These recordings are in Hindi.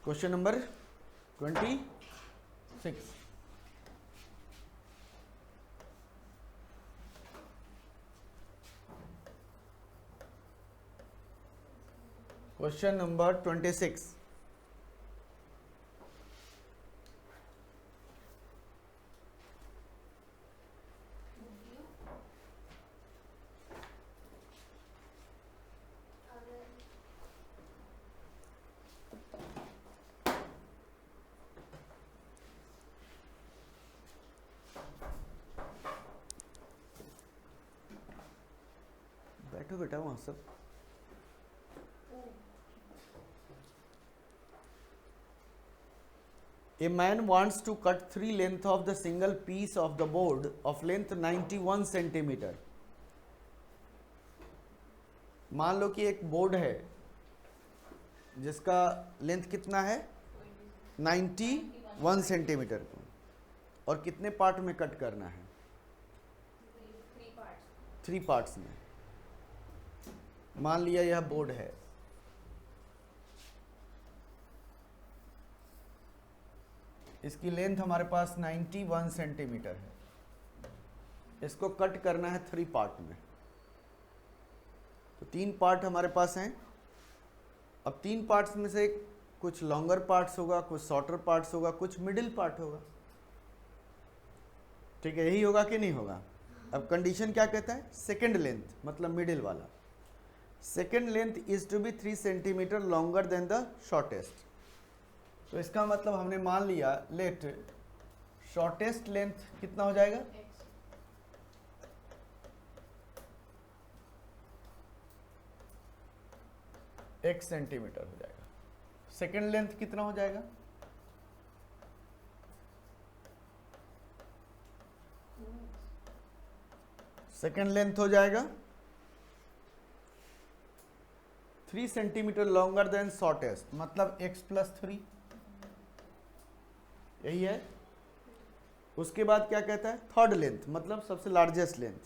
Question number 26। Question number 26। बैठो बेटा वहां सब। A man wants to cut 3 length of the single piece of the board of length 91 centimeter। मान लो कि एक बोर्ड है जिसका लेंथ कितना है 91 सेंटीमीटर को, और कितने पार्ट में कट करना है? 3 पार्ट्स में। मान लिया यह बोर्ड है, इसकी लेंथ हमारे पास 91 सेंटीमीटर है, इसको कट करना है 3 पार्ट में। तो 3 पार्ट हमारे पास हैं। अब 3 पार्ट्स में से कुछ लॉन्गर पार्ट्स होगा, कुछ शॉर्टर पार्ट्स होगा, कुछ मिडिल पार्ट होगा। ठीक है, यही होगा कि नहीं होगा? अब कंडीशन क्या कहता है? सेकेंड लेंथ, मतलब मिडिल वाला। Second length is to be 3 centimetre longer than the shortest. तो इसका मतलब हमने मान लिया लेट शॉर्टेस्ट लेंथ कितना हो जाएगा? x सेंटीमीटर हो जाएगा। सेकेंड लेंथ कितना हो जाएगा? सेकेंड लेंथ हो जाएगा 3 सेंटीमीटर लॉन्गर देन शॉर्टेस्ट, मतलब x प्लस 3, यही है। उसके बाद क्या कहता है? थर्ड लेंथ, मतलब सबसे largest length,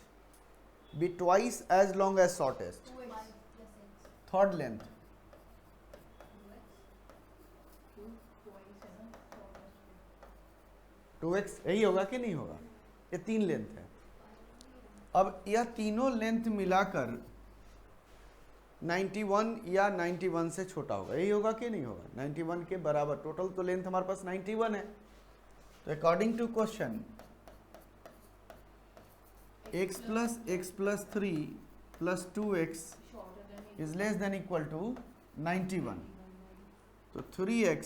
be twice as long as shortest. Third length 2x, यही होगा कि नहीं होगा? ये 3 लेंथ है। अब यह तीनों लेंथ मिलाकर 91 या 91 से छोटा होगा, यही होगा कि नहीं होगा? 91 के बराबर। टोटल तो लेंथ हमारे पास 91 है। तो according to question x plus 3 plus 2x is less than equal to 91। तो 4x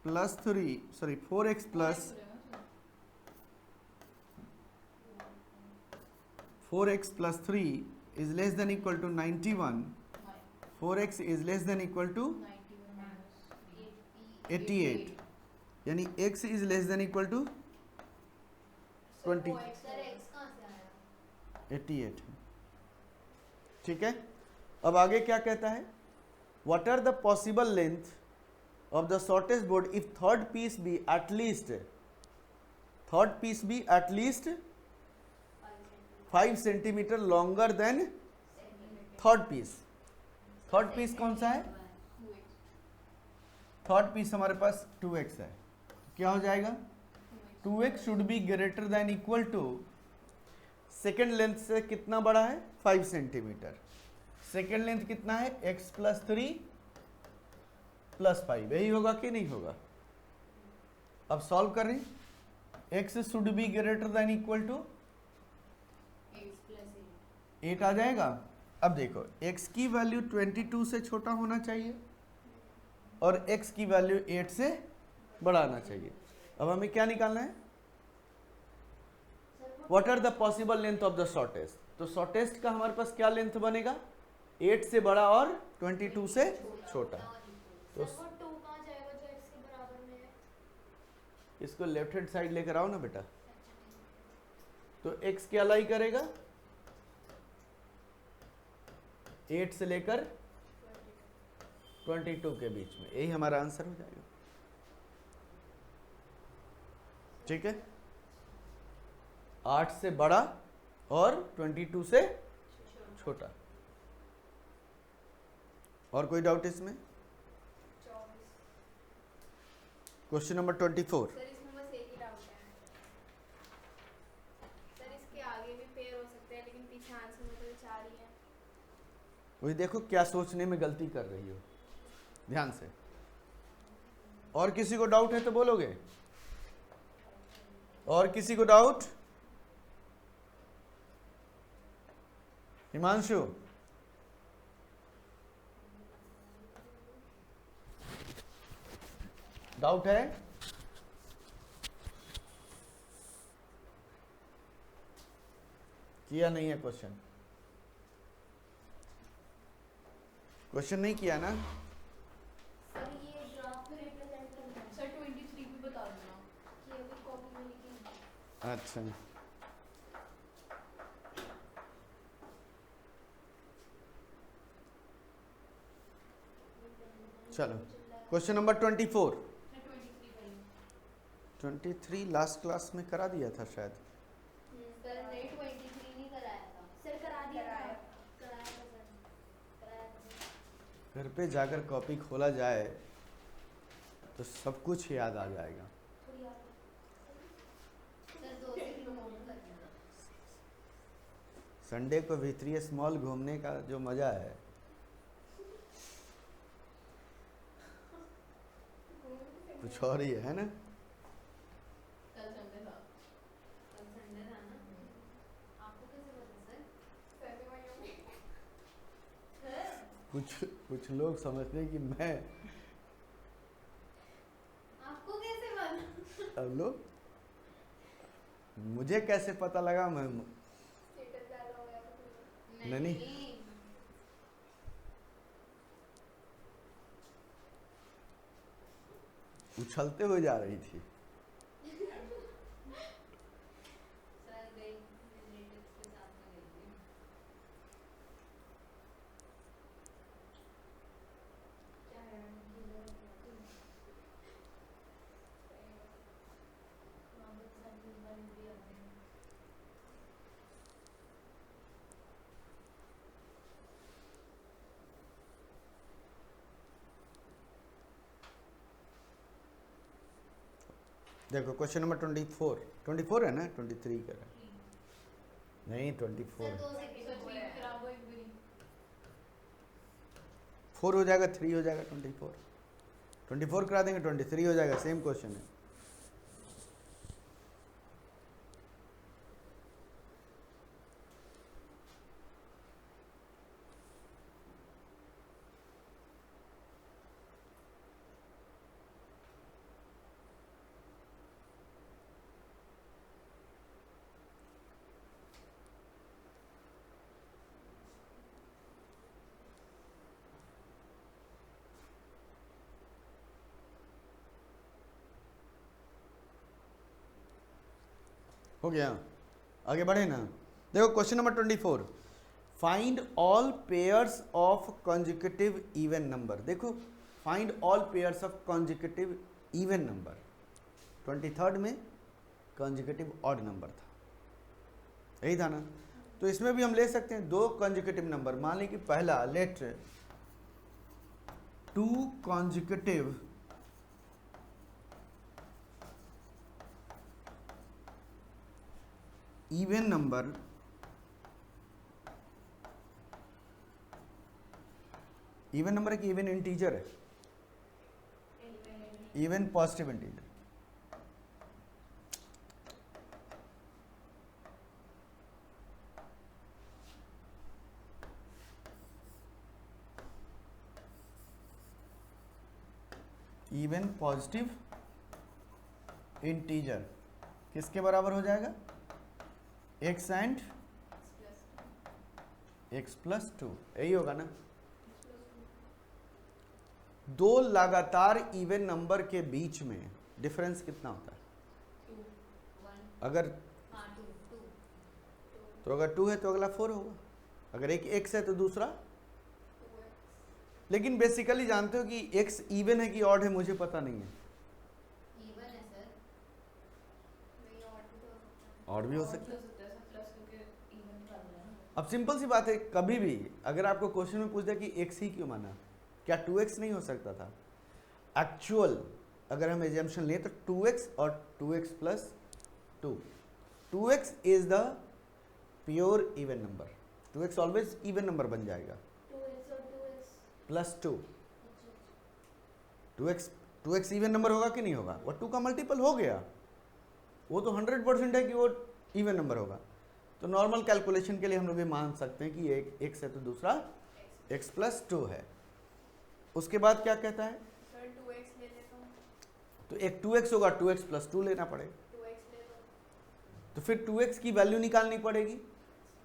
plus 3 is less than equal to 91। 4x is less than equal to 88, यानी x is less than equal to 20 88। ठीक है, अब आगे क्या कहता है? What are the possible length of the shortest board if third piece be at least 5 centimetre longer than third piece. Third piece कौन सा है? थर्ड पीस हमारे पास 2x है। क्या हो जाएगा? 2x should be greater than equal to, second length से कितना बड़ा है? 5 सेंटीमीटर। सेकेंड लेंथ कितना है? x प्लस 3 प्लस 5, यही होगा कि नहीं होगा? अब सॉल्व करें। x should be greater than equal to 8 आ जाएगा। अब देखो x की वैल्यू 22 से छोटा होना चाहिए और x की वैल्यू 8 से बड़ा आना चाहिए। अब हमें क्या निकालना है? What are the possible length of the shortest. तो शॉर्टेस्ट का हमारे पास क्या लेंथ बनेगा? 8 से बड़ा और 22 से छोटा। तो इसको लेफ्ट हैंड साइड लेकर आओ ना बेटा। तो x क्या लाई करेगा? 8 से लेकर 22 के बीच में, यही हमारा आंसर हो जाएगा। ठीक है, 8 से बड़ा और 22 से छोटा। और कोई डाउट इसमें? Question number 24। सर इसमें बस एक ही डाउट है सर, इसके आगे भी पेयर हो सकते हैं लेकिन पीछे आंसर में तो 4 ही है। वही देखो क्या सोचने में गलती कर रही हो, ध्यान से। और किसी को डाउट है तो बोलोगे? और किसी को डाउट? हिमांशु, डाउट है? किया नहीं है क्वेश्चन? क्वेश्चन नहीं किया ना? सर ये ग्राफ में रिप्रेजेंट करना है सर 23 भी बता देना। कि अभी कॉपी में लिखी। अच्छा, चलो क्वेश्चन नंबर 24। मैं 23 करी। 23 लास्ट क्लास में करा दिया था शायद। सर नहीं 23 नहीं कराया था सर, करा दिया था, कराया था सर, कराया था सर। घर पे जाकर कॉपी खोला जाए तो सब कुछ याद आ जाएगा। थोड़ी और सर 2 से नोट करना। संडे को भीतरी स्मॉल घूमने का जो मजा है, कुछ और ही है ना? कल संडे था। कल संडे था ना? आपको कैसे पता सर? सर वही होंगे सर। कुछ लोग समझते हैं कि मैं, आपको कैसे पता? अब लो, मुझे कैसे पता लगा? मैं स्टेटस डाला होगा तो नहीं। उछलते हुए जा रही थी। सर गई रिलेटिव्स के साथ में गई थी। क्या है मोहम्मद साहब वाली भी आते हैं। देखो क्वेश्चन नंबर 24 है ना? 23 कर रहा है। नहीं 24 सर है। 2 सेकंड सर हो 3 रहा है। खराब हो एक भी। 4 हो जाएगा, 3 हो जाएगा, 24 करा देंगे, 23 हो जाएगा, सेम क्वेश्चन है। हो गया, आगे बढ़े ना? देखो question number 24, find all pairs of consecutive even number. देखो find all pairs of consecutive even number. 23rd में कॉन्जिक्यूटिव ऑड नंबर था, यही था ना? तो इसमें भी हम ले सकते हैं 2 कॉन्जिक्यूटिव नंबर। मान ली कि पहला, लेट 2 कॉन्जिक्यूटिव इवन नंबर है कि इवन इंटीजर है? Even positive integer. Even positive integer किसके बराबर हो जाएगा? x एंड x+2, यही होगा ना? 2 लगातार इवन नंबर के बीच में डिफरेंस कितना होता है? 2 1 अगर हां 2 2 तो अगर 2 है तो अगला 4 होगा, अगर एक x है तो दूसरा। 2x लेकिन बेसिकली जानते हो कि x इवन है कि ऑड है? मुझे पता नहीं है। इवन है सर, नहीं ऑड भी हो सकता है। सर प्लस करके इवन निकाल देना। अब सिंपल सी बात है, कभी भी अगर आपको क्वेश्चन में पूछ दिया कि x ही क्यों माना, क्या 2x नहीं हो सकता था? एक्चुअल अगर हम एजम्पशन लें तो 2x और 2x plus 2, 2x is the pure even number, 2x always even number बन जाएगा 2x और 2x प्लस 2, अच्छा 2x इवन नंबर होगा कि नहीं होगा, वो 2 का मल्टीपल हो गया, वो तो 100% है कि वो इवन नंबर होगा। तो नॉर्मल कैलकुलेशन के लिए हम लोग ये मान सकते हैं कि एक x है तो दूसरा x प्लस 2 है। उसके बाद क्या कहता है, सर 2x ले लेता हूँ, तो एक 2x होगा, 2x प्लस 2 लेना पड़ेगा, 2x ले लो, तो फिर 2x की वैल्यू निकालनी पड़ेगी,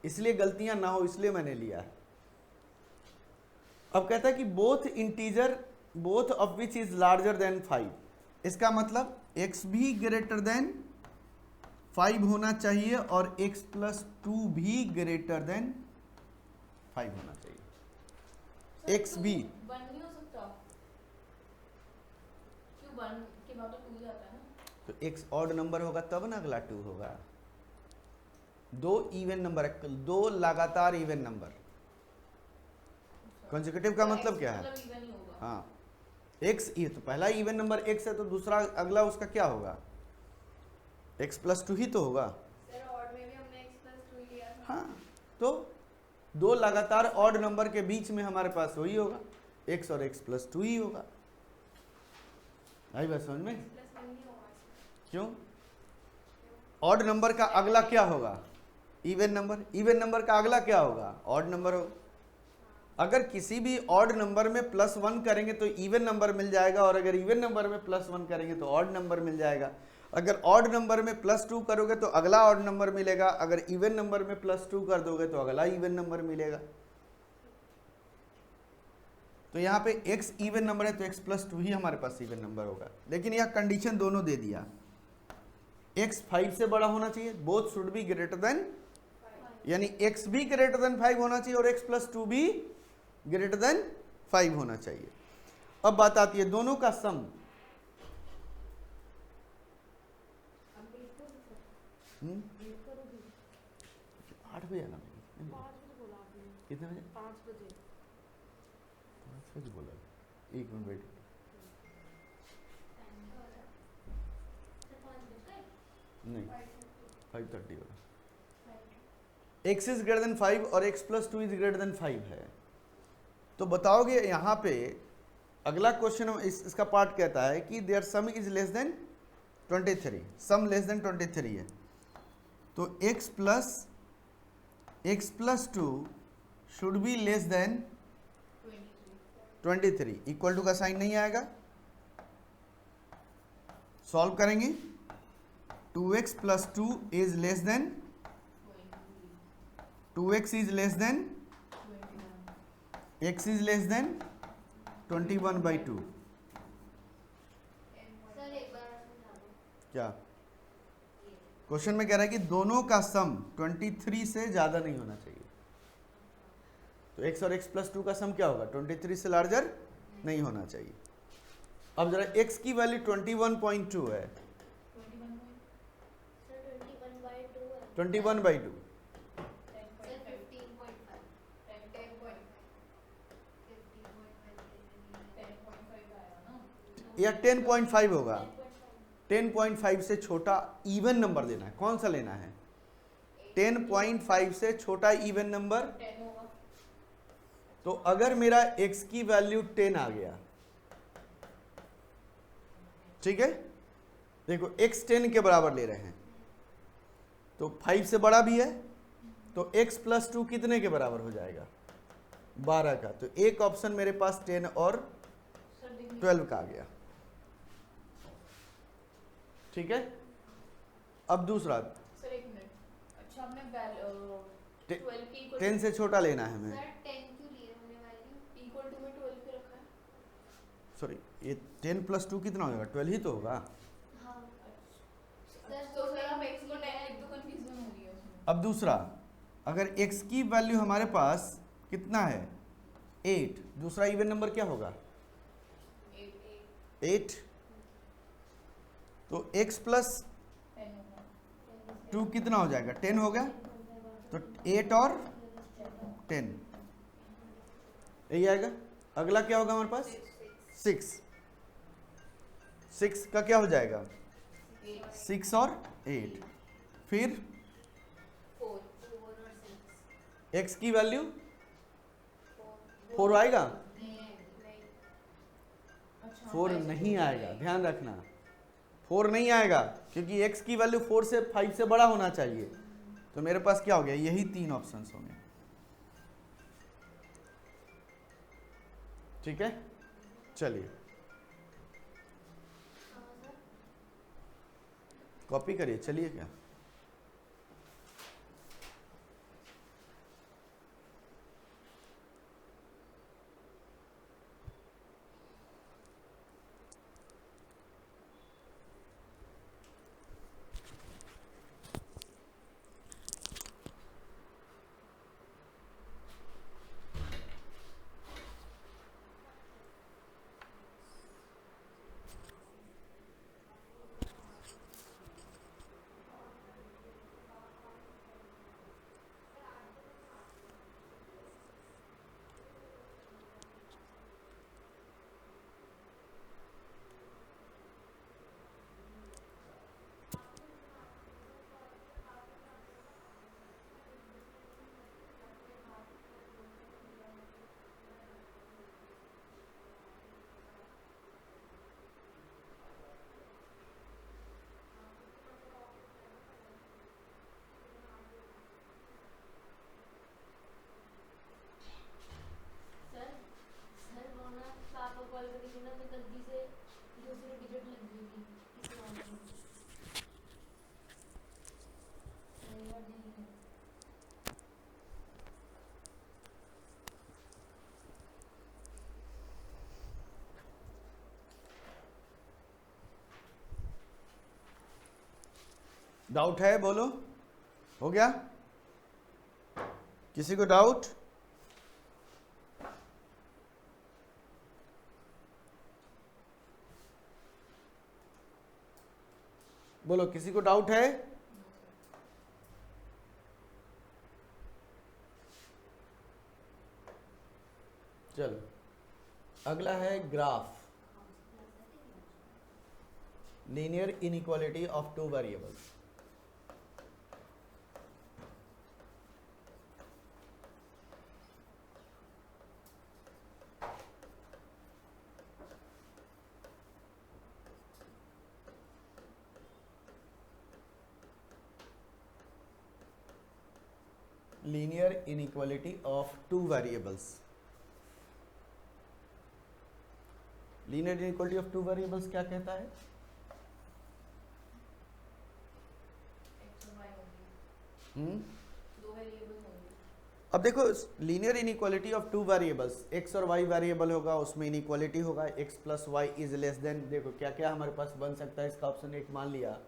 इसलिए गलतियां ना हो इसलिए मैंने लिया है। अब कहता है कि both of which is larger than 5, इसका मतलब x भी ग्रेटर देन 5 होना चाहिए और x प्लस 2 भी ग्रेटर देन 5 होना चाहिए। सर, x two भी वन नहीं हो सकता, क्यों वन के बाद तो 2 ही आता है ना, तो x ऑड नंबर होगा तब ना अगला 2 होगा। 2 इवन नंबर है, 2 लगातार इवन नंबर, कंसेक्यूटिव का तो मतलब x क्या है, मतलब even ही होगा, हाँ x, ये तो पहला इवन नंबर x है तो दूसरा अगला उसका क्या होगा, x प्लस 2 ही तो होगा। सर ऑड में भी हमने x प्लस 2 लिया था, हाँ, तो 2 लगातार ऑड नंबर के बीच में हमारे पास वही होगा, x और x प्लस 2 ही होगा। आई बात समझ में, x प्लस 1 नहीं होगा इसमें, क्यों, ऑड नंबर का अगला क्या होगा, इवन नंबर, इवन नंबर का अगला क्या होगा, ऑड नंबर होगा। अगर किसी भी ऑड नंबर में प्लस 1 करेंगे तो इवन नंबर मिल जाएगा, और अगर इवन नंबर में प्लस 1 करेंगे तो ऑड नंबर मिल जाएगा। अगर ऑड नंबर में प्लस 2 करोगे तो अगला ऑड नंबर मिलेगा, अगर इवन नंबर में प्लस 2 कर दोगे तो अगला इवन नंबर मिलेगा। तो यहाँ पे x इवन नंबर है तो x प्लस 2 ही हमारे पास इवन नंबर होगा, लेकिन यह कंडीशन दोनों दे दिया, x 5 से बड़ा होना चाहिए, both should be greater then, यानी x भी ग्रेटर देन 5 होना चाहिए और x प्लस 2 भी ग्रेटर देन 5 होना चाहिए। अब बात आती है दोनों का सम, अब वेट करो सर, 8 बजे आना, 5 बजे बोला आपने, कितने बजे, 5 बजे 5 बजे बोला, 1 मिनट वेट, टाइम हो रहा सर 5 बज गए, नहीं 5:30 होगा। x इज ग्रेटर देन 5 और x plus 2 is greater than 5 है, तो बताओगे यहाँ पे अगला क्वेश्चन इसका पार्ट कहता है कि there sum is less than 23, sum less than 23 है, तो x plus 2 should be less than 23, equal to का साइन नहीं आएगा, सॉल्व करेंगे, 2x plus 2 is less than, 2x is less than, x is less than 21/2, sir एक बार समझा दो क्या ये क्वेश्चन में कह रहा है कि दोनों का सम 23 से ज़्यादा नहीं होना चाहिए, तो x और x प्लस 2 का सम क्या होगा, 23 से लार्जर नहीं होना चाहिए। अब जरा x की वैल्यू 21.2 है, सर 21/2 है 21/2, सर 15.5 या 10.5 होगा, 10.5 से छोटा इवन नंबर लेना है, कौन सा लेना है, 10.5 से छोटा इवन नंबर। 10 होगा, तो अगर मेरा x की वैल्यू 10 आ गया, ठीक है, देखो x 10 के बराबर ले रहे हैं तो 5 से बड़ा भी है, तो x प्लस 2 कितने के बराबर हो जाएगा, 12 का, तो एक ऑप्शन मेरे पास 10 और सर देखिए 12 का आ गया, ठीक है। अब दूसरा सर एक मिनट, अच्छा हमने 12 की इक्वल 10 से छोटा लेना है हमें, सर 10 क्यों लिए हमने वैल्यू इक्वल टू में 12 के रखा है, सॉरी ये 10 प्लस 2 कितना होगा, 12 ही तो होगा। हाँ सर तो सर आप x को 10 लिख दो, कंफ्यूजन हो रही है उसमें, अब दूसरा, अगर x की वैल्यू हमारे पास कितना है 8, दूसरा इवन नंबर क्या होगा 8, तो x प्लस 10 होगा, 2 कितना हो जाएगा, 10 होगा, तो 8 और 10 यही आएगा। अगला क्या होगा हमारे पास 6, 6 का क्या हो जाएगा? 6 और 8, फिर 4 x की वैल्यू 4 आएगा? अच्छा 4 नहीं आएगा, ध्यान रखना 4 नहीं आएगा, क्योंकि x की वैल्यू 4 से 5 से बड़ा होना चाहिए। तो मेरे पास क्या हो गया? यही 3 ऑप्शंस होंगे। ठीक है, चलिए कॉपी करिए, चलिए क्या डाउट है? बोलो, हो गया? किसी को डाउट? बोलो, किसी को डाउट है? चलो अगला है graph, linear inequality of two variables. Linear inequality of two variables. Linear inequality of two variables क्या कहता है? x और y होंगे, दो वेरिएबल्स होंगे। अब देखो, linear inequality of two variables, x और y वेरिएबल होगा, उसमें इनइक्वालिटी होगा, x plus Y is less than, देखो क्या क्या हमारे पास बन सकता है। इसका ऑप्शन एक मान लिया,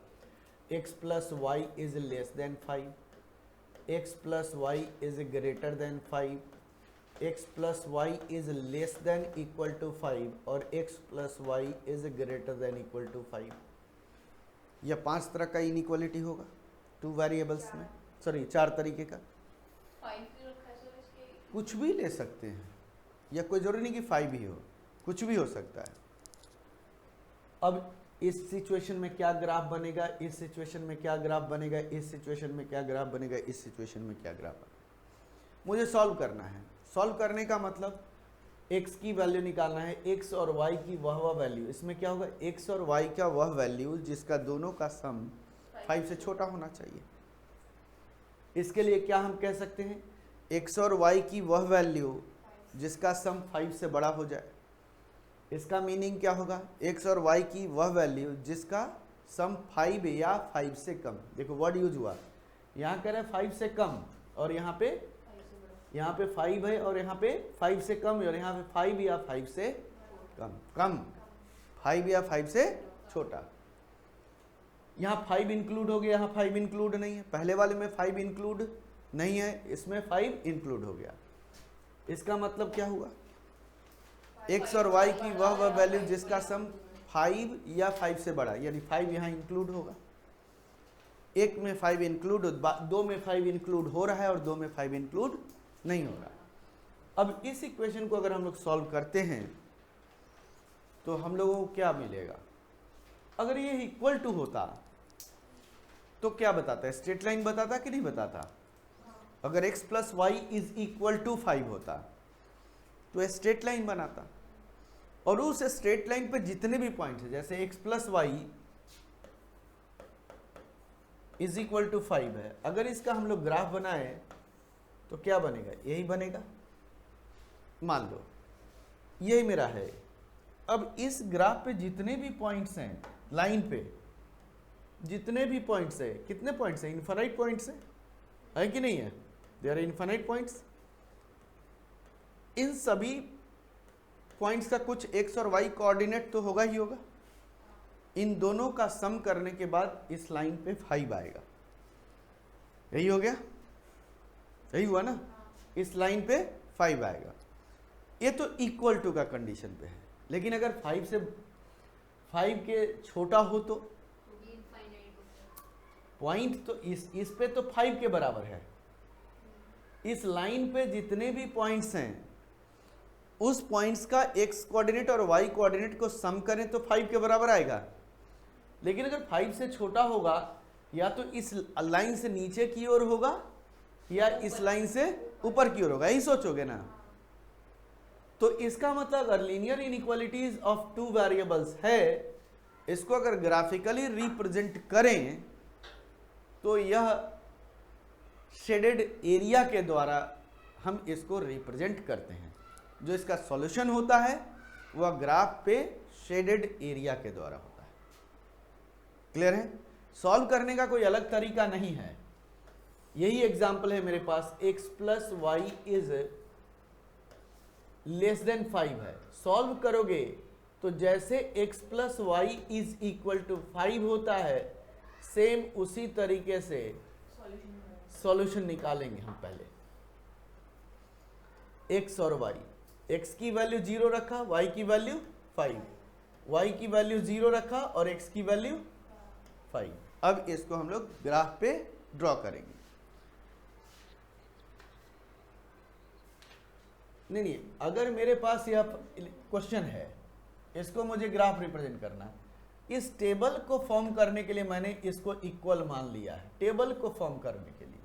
x plus Y is less than 5, x plus Y is greater than 5, x plus Y is less than equal to 5 और x plus Y is greater than equal to 5। यह 5 तरह का इनइक्वालिटी होगा टू वेरिएबल्स में, सॉरी 4 तरीके का। 5 क्यों रखा है सर इसके? कुछ भी ले सकते हैं, या कोई जरूरी नहीं कि 5 ही हो, कुछ भी हो सकता है। अब इस सिचुएशन में क्या ग्राफ बनेगा, इस सिचुएशन में क्या ग्राफ बनेगा, इस सिचुएशन में क्या ग्राफ बनेगा, इस सिचुएशन में क्या ग्राफ बनेगा, मुझे सॉल्व करना है। सॉल्व करने का मतलब x की वैल्यू निकालना है, x और y की वह वैल्यू। इसमें क्या होगा, x और y का वह वैल्यू जिसका दोनों का सम 5 से छोटा होना चाहिए। इसके लिए क्या हम कह सकते हैं, x और y की वह वैल्यू जिसका सम 5 से बड़ा हो जाए। इसका मीनिंग क्या होगा, x और y की वह वैल्यू जिसका सम 5 या 5 से कम। देखो वर्ड यूज हुआ, यहाँ कह रहे 5 से कम और यहाँ पे 5 है और यहाँ पे 5 से कम और यहाँ पे 5 या 5 से कम 5 या 5 से छोटा। यहाँ 5 इंक्लूड हो गया, यहाँ 5 इंक्लूड नहीं है। पहले वाले में 5 इंक्लूड नहीं है, इसमें 5 इंक्लूड हो गया। इसका मतलब क्या हुआ, x और y की वह वैल्यू जिसका सम 5 या 5 से बड़ा, यानी 5 यहाँ इंक्लूड होगा। एक में 5 इंक्लूड, दो में 5 इंक्लूड हो रहा है और दो में 5 इंक्लूड नहीं हो रहा। अब इस इक्वेशन को अगर हम लोग सॉल्व करते हैं तो हम लोगों को क्या मिलेगा, अगर ये इक्वल टू होता तो क्या बताता है, स्ट्रेट लाइन बताता कि नहीं बताता? अगर x plus Y is equal to 5 होता तो स्ट्रेट लाइन बनाता, और उस स्ट्रेट लाइन पे जितने भी पॉइंट्स हैं, जैसे x plus Y is equal to 5 है, अगर इसका हम लोग ग्राफ बनाए तो क्या बनेगा, यही बनेगा। मान लो यही मेरा है। अब इस ग्राफ पे जितने भी पॉइंट्स हैं, लाइन पे जितने भी पॉइंट्स है, कितने पॉइंट्स हैं, इनफाइनाइट पॉइंट्स है कि नहीं है? There are infinite points. इन सभी पॉइंट्स का कुछ x और y कोऑर्डिनेट तो होगा ही होगा। इन दोनों का सम करने के बाद इस लाइन पे 5 आएगा। यही हो गया, यही हुआ ना? इस लाइन पे 5 आएगा। ये तो इक्वल टू का कंडीशन पे है, लेकिन अगर 5 से 5 के छोटा हो तो भी इनफाइनाइट होता है। पॉइंट तो इस पे तो 5 के बराबर है। इस लाइन पे जितने भी पॉइंट्स हैं उस पॉइंट्स का x कोऑर्डिनेट और y कोऑर्डिनेट को सम करें तो 5 के बराबर आएगा। लेकिन अगर 5 से छोटा होगा या तो इस लाइन से नीचे की ओर होगा या इस लाइन से ऊपर की ओर होगा, यही सोचोगे ना? तो इसका मतलब अगर linear inequalities of two variables है, इसको अगर ग्राफिकली रिप्रेजेंट करें तो यह शेडेड एरिया के द्वारा हम इसको रिप्रेजेंट करते हैं। जो इसका सॉल्यूशन होता है वह ग्राफ पे शेडेड एरिया के द्वारा होता है। क्लियर है? सॉल्व करने का कोई अलग तरीका नहीं है। यही एग्जांपल है मेरे पास, x plus Y is less than 5 है। सॉल्व करोगे तो जैसे x plus Y is equal to 5 होता है, सेम उसी तरीके से सॉल्यूशन निकालेंगे हम पहले। x और y, x की वैल्यू 0 रखा, y की वैल्यू 5, y की वैल्यू 0 रखा और x की वैल्यू 5। अब इसको हम लोग ग्राफ पे ड्रॉ करेंगे। नहीं, अगर मेरे पास यह क्वेश्चन है, इसको मुझे ग्राफ रिप्रेजेंट करना है, इस टेबल को फॉर्म करने के लिए मैंने इसको इक्वल मान लिया है, टेबल को फॉर्म करने के लिए,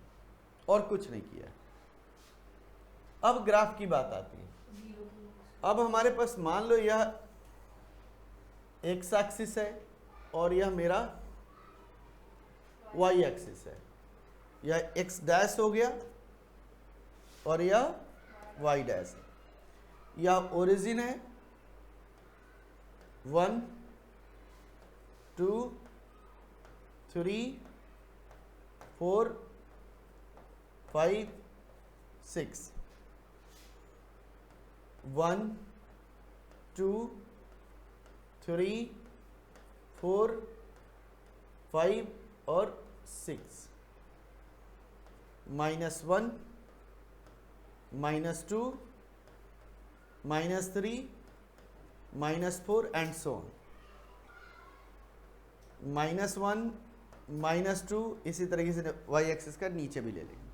और कुछ नहीं किया। अब ग्राफ की बात आती है। अब हमारे पास मान लो यह एक्स एक्सिस है और यह मेरा वाई एक्सिस है। यह एक्स डैश हो गया और यह वाई डैश है। यह ओरिजिन है 1 2 3 4 5 6 1 2 3 4 5 और 6, -1 -2 -3 -4 एंड सो ऑन। -1 -2 इसी तरीके से वाई एक्सिस का नीचे भी ले लेंगे।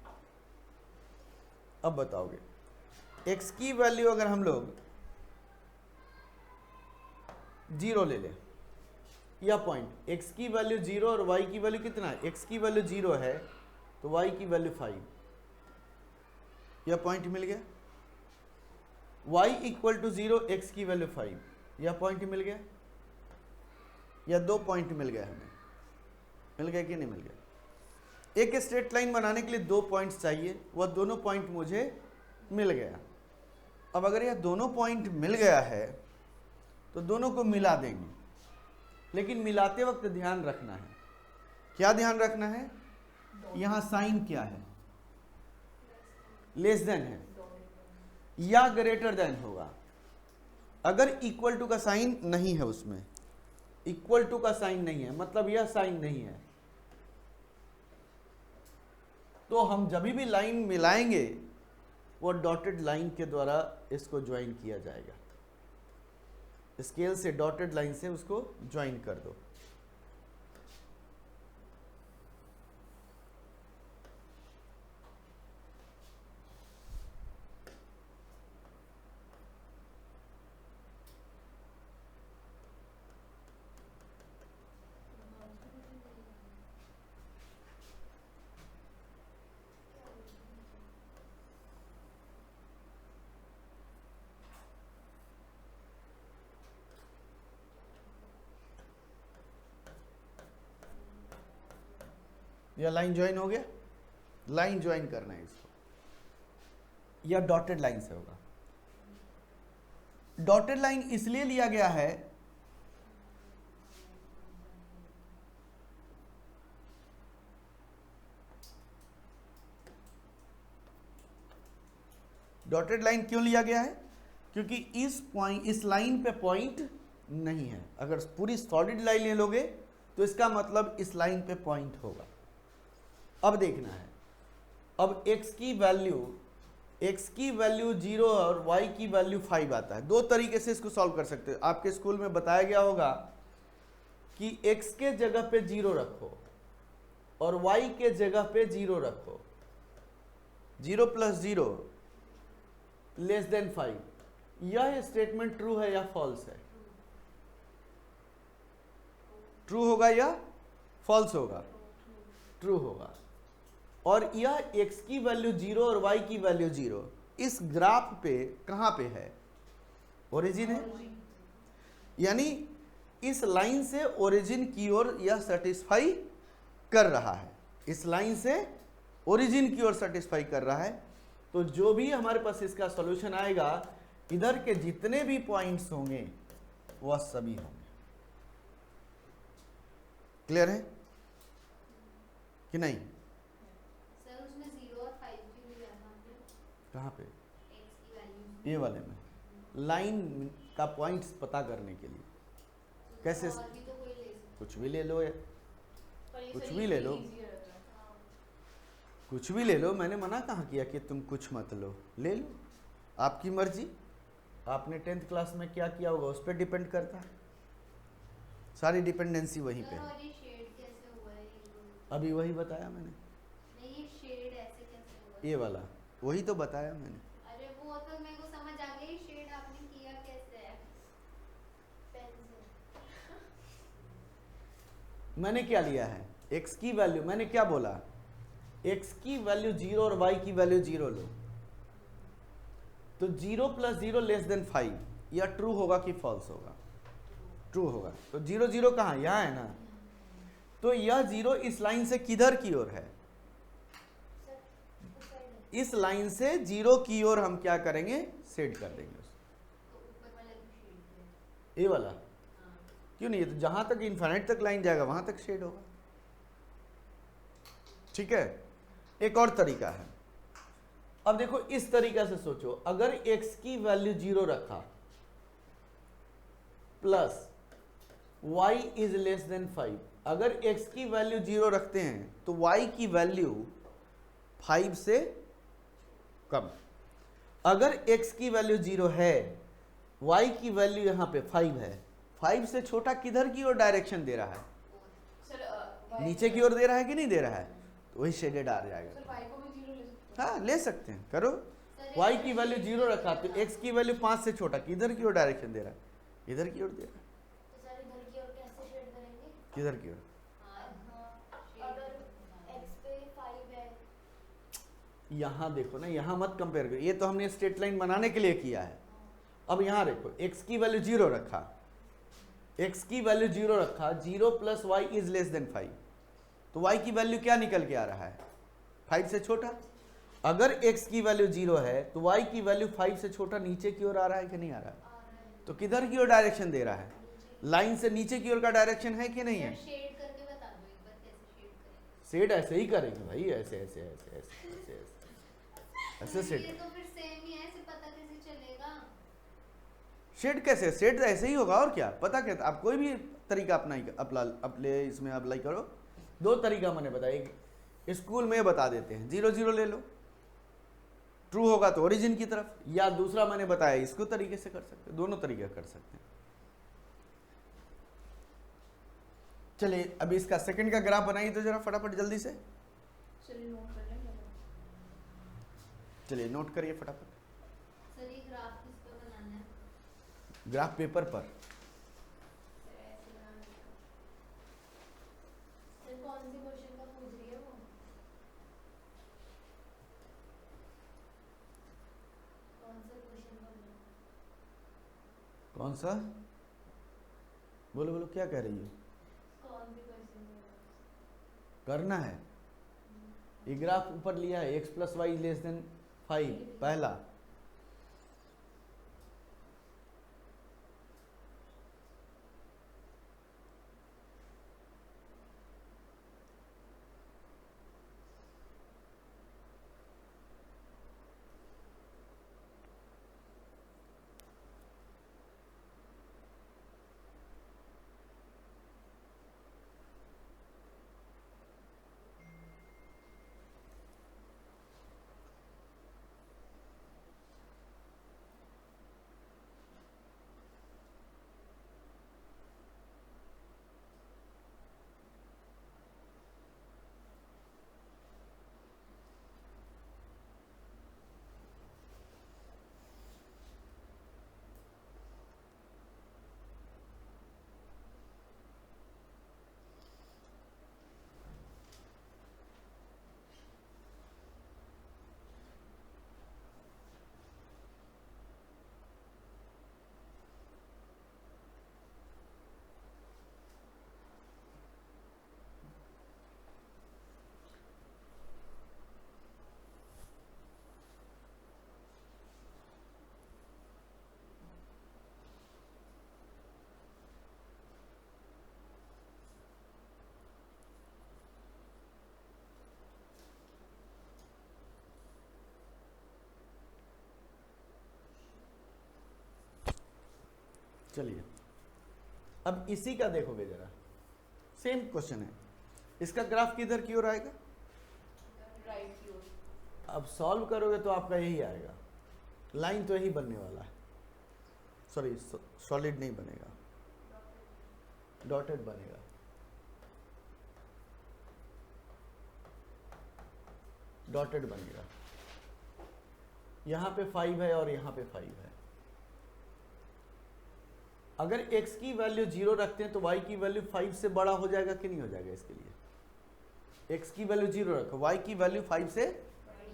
अब बताओगे x की वैल्यू अगर हम लोग 0 ले लें, यह पॉइंट x की वैल्यू 0 और y की वैल्यू कितना है, x की वैल्यू 0 है तो y की वैल्यू 5, यह पॉइंट मिल गया। y इक्वल टू 0, x की वैल्यू 5, यह पॉइंट मिल गया। यह 2 पॉइंट मिल गया हमें, मिल गया कि नहीं मिल गया? एक स्ट्रेट लाइन बनाने के लिए 2 पॉइंट्स चाहिए, वह दोनों पॉइंट मुझे मिल गया। अब अगर यह दोनों पॉइंट मिल गया है तो दोनों को मिला देंगे, लेकिन मिलाते वक्त ध्यान रखना है। क्या ध्यान रखना है? यहां साइन क्या है, लेस देन है या ग्रेटर देन होगा। अगर इक्वल टू का साइन नहीं है, उसमें इक्वल टू का साइन नहीं है, मतलब यह साइन नहीं है, तो हम जब भी लाइन मिलाएंगे वो डॉटेड लाइन के द्वारा इसको ज्वाइन किया जाएगा। स्केल से डॉटेड लाइन से उसको ज्वाइन कर दो। या लाइन ज्वाइन हो गया, लाइन ज्वाइन करना है इसको, या डॉटेड लाइन से होगा। डॉटेड लाइन इसलिए लिया गया है डॉटेड लाइन क्यों लिया गया है, क्योंकि इस लाइन पे पॉइंट नहीं है। अगर पूरी सॉलिड लाइन ले लोगे तो इसका मतलब इस लाइन पे पॉइंट होगा। अब देखना है, अब x की वैल्यू 0 और y की वैल्यू 5 आता है। दो तरीके से इसको सॉल्व कर सकते हो। आपके स्कूल में बताया गया होगा कि x के जगह पे 0 रखो और y के जगह पे 0 रखो। 0 + 0 < 5। यह स्टेटमेंट ट्रू है या फॉल्स है? ट्रू होगा या फॉल्स होगा? ट्रू होगा। और यह x की वैल्यू 0 और y की वैल्यू 0 इस ग्राफ पे कहां पे है? ओरिजिन है, यानी इस लाइन से ओरिजिन की ओर यह सेटिस्फाई कर रहा है। इस लाइन से ओरिजिन की ओर सेटिस्फाई कर रहा है। तो जो भी हमारे पास इसका सॉल्यूशन आएगा, इधर के जितने भी पॉइंट्स होंगे वह सभी होंगे। क्लियर है कि नहीं? सर उसमें 0 और 5 क्यों लिया था आपने? कहाँ पे? x की वैल्यू ये वाले में लाइन का पॉइंट्स पता करने के लिए। कैसे? और भी तो कोई ले सकता कुछ भी ले लो, पर ये कुछ सर भी ले लो। easy रहता है। कुछ भी ले लो। मैंने मना कहाँ किया कि तुम कुछ मत लो, ले लो, आपकी मर्जी। आपने 10th क्लास में क्या किया होगा उस पर डिपेंड करता है। सारी डिपेंडेंसी वहीं पे सर, है। और ये शेड कैसे हुआ है? अभी वही बताया मैंने, नहीं, ये शेड ऐसे कैसे हुआ? ये वाला वही तो बताया मैंने। अरे वो तो मेरे को समझ आ गया, ये शेड आपने किया कैसे है? पेन से। मैंने क्या लिया है? x की वैल्यू, मैंने क्या बोला? x की वैल्यू 0 और y की वैल्यू 0 लो। तो 0 + 0 < 5 या ट्रू होगा कि फॉल्स होगा? ट्रू होगा। तो 0 0 कहाँ? यहाँ है ना। तो यह 0 इस लाइन से किधर की ओर है? इस लाइन से 0 की ओर हम क्या करेंगे? सेट कर देंगे उसको। तो ऊपर वाला भी शेड है। ये वाला हाँ। क्यों नहीं? तो जहां तक इनफाइनाइट तक लाइन जाएगा वहां तक शेड होगा। ठीक है। एक और तरीका है। अब देखो इस तरीका से सोचो, अगर x की वैल्यू 0 रखा प्लस y < 5, अगर x की वैल्यू 0 रखते हैं तो y की वैल्यू 5 से कम। अगर x की वैल्यू 0 है, y की वैल्यू यहां पे 5 है, 5 से छोटा किधर की ओर डायरेक्शन दे रहा है? सर नीचे की ओर दे रहा है कि नहीं दे रहा है? तो वही शेडेड आ जाएगा। सर y को भी 0 ले सकते हाँ, ले सकते हैं, करो। सर, y ये की वैल्यू 0 रखा तो x की वैल्यू 5 से छोटा किधर की ओर डायरेक्शन दे रहा है? इधर की ओर दे रहा है। तो सर इधर की ओर कैसे शेड करेंगे? किधर की ओर? अगर x पे 5 है यहाँ देखो ना, यहाँ मत कंपेयर करो। ये तो हमने स्ट्रेट लाइन बनाने के लिए किया है। अब यहाँ देखो, x की वैल्यू 0 रखा, x की वैल्यू 0 रखा, 0 + y < 5, तो y की वैल्यू क्या निकल के आ रहा है? 5 से छोटा। अगर x की वैल्यू 0 है तो y की वैल्यू 5 से छोटा नीचे की ओर आ रहा है कि नहीं आ रहा है? तो किधर की ओर डायरेक्शन दे रहा है? लाइन से नीचे की ओर का डायरेक्शन है कि नहीं है? शेड करके बता दो एक बार, कैसे शेड करेंगे? शेड ऐसे ही करेंगे भाई, ऐसे ऐसे ऐसे ऐसे ऐसे ऐसे ऐसे शेड। ये तो फिर सेम ही है, ऐसे पता कैसे चलेगा? शेड कैसे? शेड तो ऐसे ही होगा और क्या। पता क्या, आप कोई भी तरीका अपने इसमें अप्लाई करो। दो तरीका मैंने बताया, स्कूल में बता देते हैं 0 0 ले लो, ट्रू होगा तो ओरिजिन की तरफ, या दूसरा मैंने बताया इसको तरीके से कर सकते हैं। दोनों तरीके कर सकते हैं। चलिए अभी इसका सेकंड का ग्राफ बनाइए तो जरा फटाफट जल्दी से। चलिए नोट कर लेंगे। चलिए नोट करिए फटाफट। सर ये ग्राफ किस पे बनाना है? ग्राफ पेपर पर। सर ऐसे बनाना है। सर कौन सी क्वेश्चन का पूछ रही है वो? कौन सा क्वेश्चन करना है? कौन सा? बोलो बोलो, क्या कह रही हो? कौन सी क्वेश्चन करना है? ये ग्राफ ऊपर लिया है x plus Y less than 5 पहला, चलिए अब इसी का देखोगे जरा, सेम क्वेश्चन है, इसका ग्राफ किधर की ओर आएगा, राइट की ओर। अब सॉल्व करोगे तो आपका यही आएगा, लाइन तो यही बनने वाला है, सॉरी सॉलिड नहीं बनेगा, डॉटेड बनेगा। डॉटेड बनेगा, यहां पे 5 है और यहां पे 5 है। अगर x की वैल्यू 0 रखते हैं तो y की वैल्यू 5 से बड़ा हो जाएगा कि नहीं हो जाएगा, इसके लिए x की वैल्यू 0 रखो, y की वैल्यू 5 से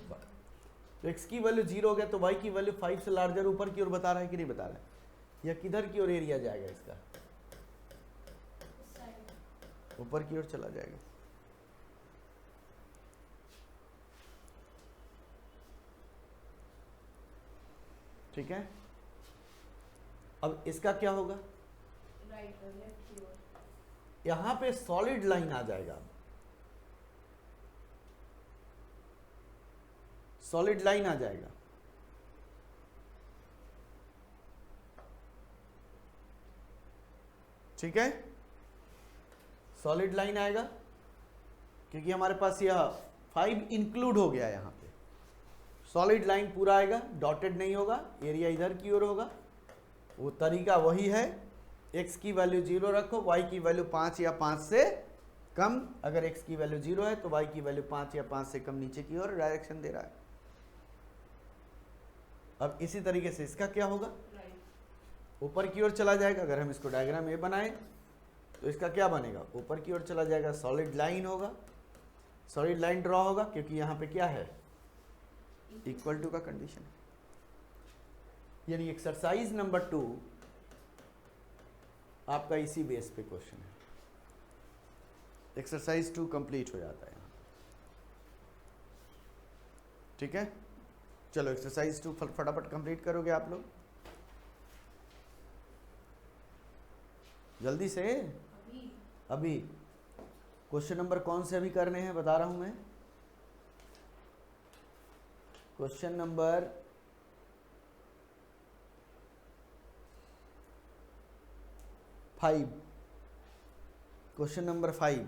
बड़ा, तो x की वैल्यू 0 हो गया तो y की वैल्यू 5 से लार्जर ऊपर की ओर बता रहा है कि नहीं बता रहा है, या किधर की ओर एरिया जाएगा इसका, ऊपर की ओर चला जाएगा। ठीक है, अब इसका क्या होगा, राइट लेफ्ट की ओर। यहां पे सॉलिड लाइन आ जाएगा, सॉलिड लाइन आ जाएगा। ठीक है, सॉलिड लाइन आएगा क्योंकि हमारे पास यह 5 इंक्लूड हो गया, यहां पे सॉलिड लाइन पूरा आएगा, डॉटेड नहीं होगा, एरिया इधर की ओर होगा। वो तरीका वही है, x की वैल्यू 0 रखो, y की वैल्यू 5 या 5 से कम, अगर x की वैल्यू 0 है तो y की वैल्यू 5 या 5 से कम नीचे की ओर डायरेक्शन दे रहा है। अब इसी तरीके से इसका क्या होगा, ऊपर की ओर चला जाएगा। अगर हम इसको डायग्राम ए बनाए तो इसका क्या बनेगा, ऊपर की ओर चला जाएगा, सॉलिड लाइन होगा, सॉलिड लाइन ड्रॉ होगा क्योंकि यहाँ पे क्या है, इक्वल टू का कंडीशन है। यानी एक्सरसाइज नंबर 2 आपका इसी बेस पे क्वेश्चन है, एक्सरसाइज 2 कंप्लीट हो जाता है यहाँ। ठीक है, चलो एक्सरसाइज 2 फटाफट कंप्लीट करोगे आप लोग, जल्दी से। अभी क्वेश्चन नंबर कौन से अभी करने हैं बता रहा हूं मैं, क्वेश्चन नंबर 5, क्वेश्चन नंबर 5